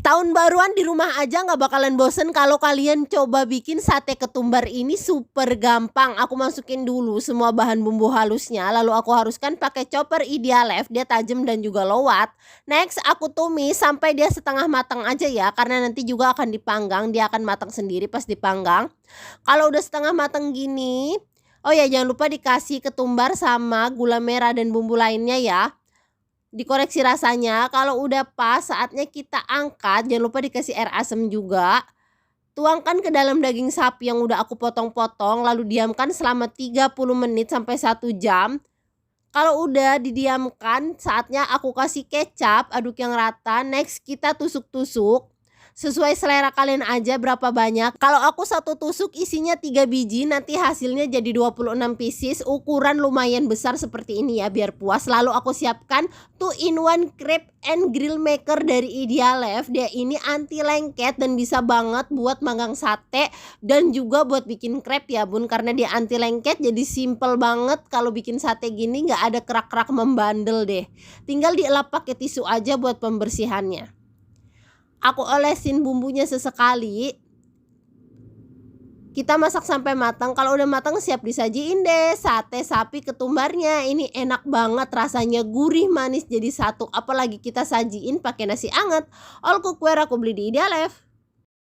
Tahun baruan di rumah aja nggak bakalan bosen kalau kalian coba bikin sate ketumbar ini super gampang. Aku masukin dulu semua bahan bumbu halusnya, lalu aku haruskan pakai chopper Idealef, dia tajam dan juga lowat. Next aku tumis sampai dia setengah matang aja ya, karena nanti juga akan dipanggang, dia akan matang sendiri pas dipanggang. Kalau udah setengah matang gini, oh ya jangan lupa dikasih ketumbar sama gula merah dan bumbu lainnya ya. Dikoreksi rasanya, kalau udah pas saatnya kita angkat, jangan lupa dikasih air asam juga. Tuangkan ke dalam daging sapi yang udah aku potong-potong, lalu diamkan selama 30 menit sampai 1 jam. Kalau udah didiamkan, saatnya aku kasih kecap, aduk yang rata. Next kita tusuk-tusuk. Sesuai selera kalian aja berapa banyak. Kalau aku satu tusuk isinya 3 biji, nanti hasilnya jadi 26 pieces. Ukuran lumayan besar seperti ini ya biar puas. Lalu aku siapkan 2-in-1 crab and grill maker dari Idealef. Dia ini anti lengket dan bisa banget buat manggang sate dan juga buat bikin crab ya bun. Karena dia anti lengket jadi simple banget. Kalau bikin sate gini nggak ada kerak-kerak membandel deh. Tinggal dielap pakai tisu aja buat pembersihannya. Aku olesin bumbunya sesekali. Kita masak sampai matang. Kalau udah matang siap disajiin deh sate sapi ketumbarnya. Ini enak banget, rasanya gurih manis jadi satu. Apalagi kita sajiin pakai nasi anget. All cookware aku beli di Idealef.